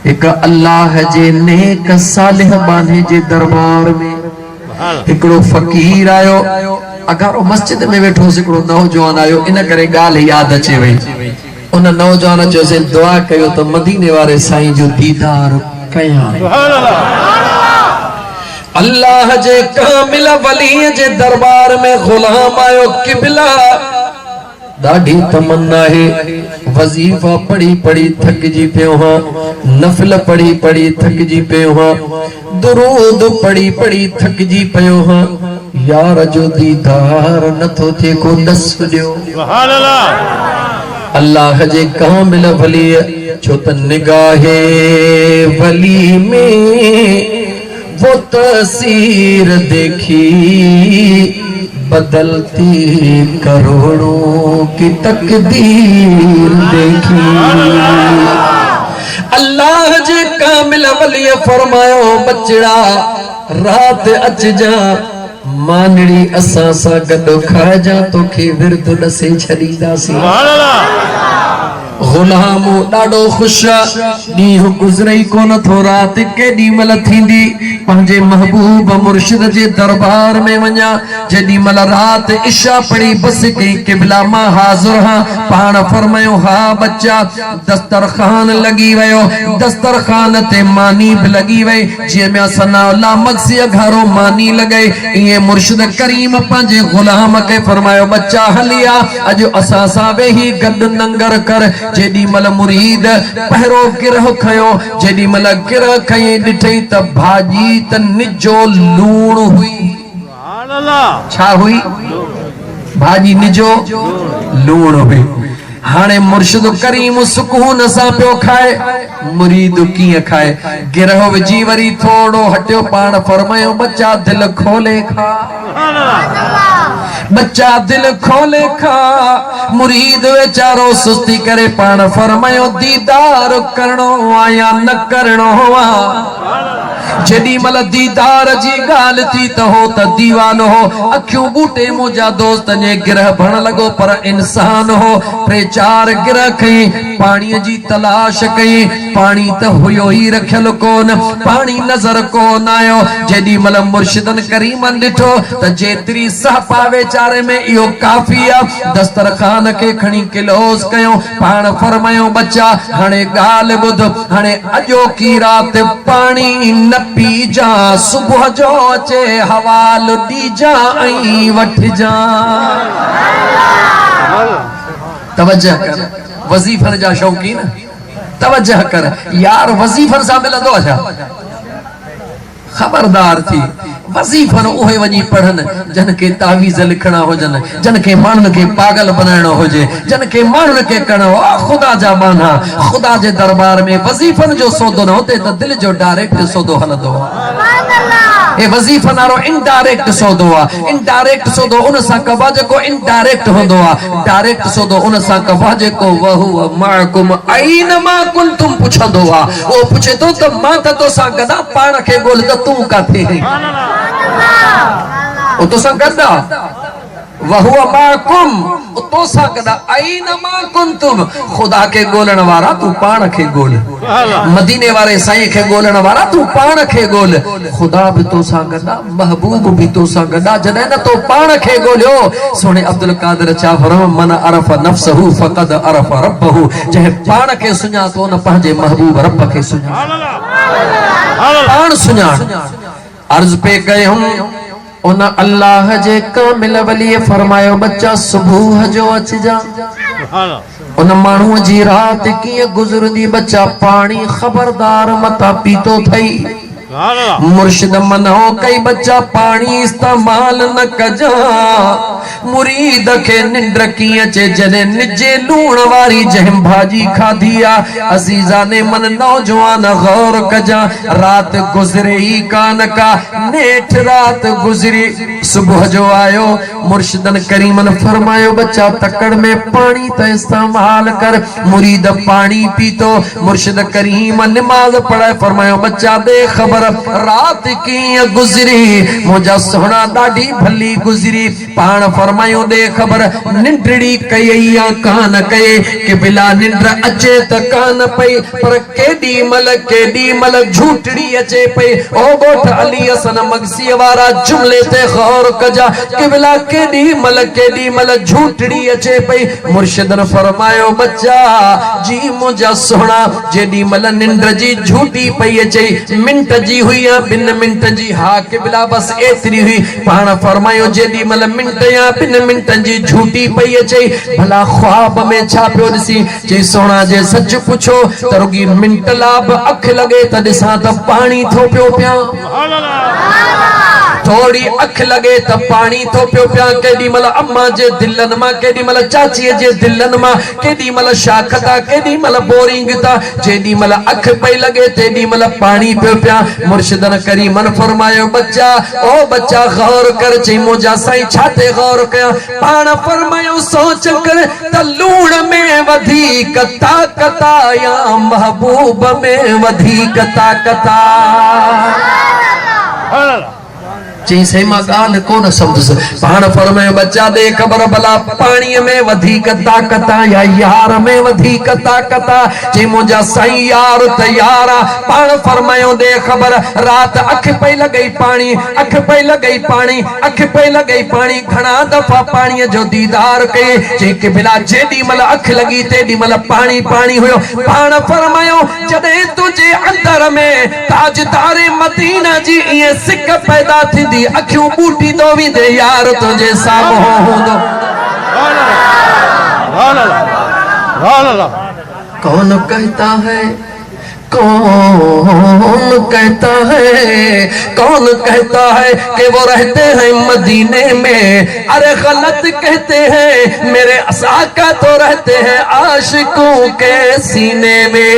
एक अल्लाह जे नेक सालिह बाने जे दरबार में एकड़ो फकीर आयो। अगर वो मस्जिद में वेठो सिकड़ो नौजवान आयो, इन करे गाल याद अचे वई। उन नौजवान जो से दुआ कयो तो मदीने वाले साईं जो दीदार कया। अल्लाह जे कामिल वली जे दरबार में गुलाम आयो। किबला दाढ़ी तमन्ना है, वजीफा पढ़ी पढ़ी थक जी पियो हां, नफल पढ़ी पढ़ी थक जी पियो हां, दुरूद पढ़ी पढ़ी थक जी पियो हां। यार जो दीदार नथो थे को दस दियो। सुभान अल्लाह। अल्लाह जे कामिल वली छो त निगाहे वली में वो तस्वीर देखी, बदलती करोड़ों की तकदीर देखी। अल्लाह जे कामिल वली फरमायो बचड़ा रात अच जा, मानड़ी असा सा गडो खा जा, तोखे विरद दसे छड़ीदासी। गुलाम डाडो खुश नीह गुजरई कोन थो, रात केडी मल थींदी पंजे महबूब मुर्शिद जे दरबार में वन्या। जेडी मल रात इशा पड़ी बस कई किबला मां हाजिर हां। पाण फरमायो हा बच्चा दस्तरखान लगी वयो, दस्तरखान ते मानी भी लगी वई। जे में सनाउल्लाह मक्सी घरो मानी लगे, ये मुर्शिद करीम पंजे गुलाम के फरमायो बच्चा हलिया अज असा सा वेही गड नंगर कर। जेडी मल मुरीद पहरो गिरह खयो, जेडी मल गिरह खई डिठई त भाजी त निजो लूण हुई। सुभान अल्लाह। छा हुई? भाजी निजो लूण हुई। हाने मुर्शिद करीम सुकून सा पियो खाए, मुरीद किए खाए। गिरह विजी वरी थोड़ो हटियो, पाण फरमायो बच्चा दिल खोले खा। बच्चा दिल खोले खा। मुरीद वेचारो सुस्ती करे, पाण फरमायो दीदार करणो आया न करणो आ। जेडी मल दीदार जी गाल थी त हो त दीवानो हो। अखियों बूटे मुझा दोस्त ने गिरह भण लगो, पर इंसान हो। टे चार गिरह कई, पानी जी तलाश कई, पानी त हुयो ही रखियल कोन, पानी नजर कोन आयो। जेडी मल मुर्शिदन करीमन डिठो त जेतरी सह पावे चारे में इहो काफी आ। दस्तरखान के खणी किलोस कयो, पाण फरमायो बच्चा हाणे गाल बुध, हाणे अजो की रात पानी न पी जा, सुबह जो अचे हवाल दी जा ऐं वठ जा। तवज्जह कर, वजीफन जा शौकीन तवज्जह कर। यार वजीफन सा मिलंदो छा? खबरदार थी। वजीफन उहे वनी पढ़न जन के तावीज़ लिखना होजन, जन के मानन के पागल बनाणो होजे, जन के मानन के कणो खुदा जा बाना। खुदा जे दरबार में वजीफन जो सौदो न होते त दिल जो डायरेक्ट सौदो हलंदो। ए वजीफन वारो इनडायरेक्ट सौदो आ। इनडायरेक्ट सौदो उन सा कबा जेको इनडायरेक्ट होंदो आ। डायरेक्ट सौदो उन सा कबा जेको वहु माकुम ऐन मा कुंतुम पुछंदो आ। ओ पुछे तो त मां त तो सा गदा पाण के बोल त तू काथे है। ओ तो सा गदा वहुआ माकुम, तो सा गदा ऐन मा कुंतुम। खुदा के गोलन वारा तू पाण के गोल, मदीने वाले साईं के गोलन वारा तू पाण के गोल। खुदा भी तो सा गदा, महबूब भी तो सा गदा, जने न तो पाण के गोलियो। सोने अब्दुल कादिर चा फरम मन अरफ नफ्सहु फकद अरफ रब्बहु। जह पाण के सुञा तो न पंहिंजे महबूब रब के सुञा, पाण सुञाण। अर्ज पे गए हम उन अल्लाह जे कामिल वली फरमायो बच्चा सुबह जो अच जा। उन मानू जी रात की गुजरदी बच्चा पानी खबरदार मता पीतो थई। मुर्शिद मनो कई बच्चा पानी इस्तेमाल न कजा। मुरीद के निंद्र की अचे जने निजे लूण वारी जहम भाजी खादिया। अजीजा ने मन नौजवान गौर कजा, रात गुजरे ही कान का नेठ रात गुजरी। सुबह जो आयो मुर्शिदन करीमन फरमायो बच्चा तकड़ में पानी त इस्तेमाल कर। मुरीद पानी पीतो, मुर्शिद करीम नमाज पढ़े फरमायो बच्चा दे खबर खबर रात की गुजरी मुझा सोना ॾाढी भली गुजरी पाण फरमायो दे खबर निंडड़ी कई या कान कई कि बिला निंड अचे त कान पई पर केडी मल झूठड़ी अचे पई ओ गोठ अली हसन मगसी वारा जुमले ते गौर कजा कि बिला केडी मल झूठड़ी अचे पई मुर्शिदन फरमायो बच्चा जी मुझा सोना जेडी मल निंड जी झूठी पई अचे मिंट जी हुई या 2 मिंट जी हा कि बिला बस एतरी हुई पाण फरमायो जेडी मल मिंट या 2 मिंटन जी झूठी पई अचे भला ख्वाब में छा पियो दिसी जे सोना जे सच पुछो तरुगी मिंट लाभ अख लगे त दिसा त पानी थो पियो पिया थोड़ी अख लगे त पानी थो पियो पिया केडी मल अम्मा जे दिलन मां केडी मल चाची जे दिलन मां केडी मल शाखता केडी मल बोरिंग ता जेडी मल अख पई लगे तेडी मल पानी पियो पिया मुर्शिदन करीमन फरमायो बच्चा ओ बच्चा गौर कर चई मुझा साईं छाते गौर कया पाण फरमायो सोच कर त लूण में वधीक ताकत या महबूब में वधीक ताकत चई सही मां गाल कोन समझस पाण फरमायो बच्चा दे खबर भला पानी में वधीक ताकत या यार में वधीक ताकत चई मुझा साईं यार तैयार पाण फरमायो दे खबर रात अख पई लगई पानी अख पई लगई पानी घणा दफा पानी जो दीदार कई चई कि बिला जेडी मल अख लगी तेडी मल पानी हुयो पाण फरमायो जदे तुझे अंदर में ताजदार मदीना जी ये सिक पैदा थी अखियों बूटी दो भी दे यार तुझे सामो होंदो कौन कहता है कि वो रहते हैं मदीने में अरे गलत कहते हैं मेरे आका तो रहते हैं आशिकों के सीने में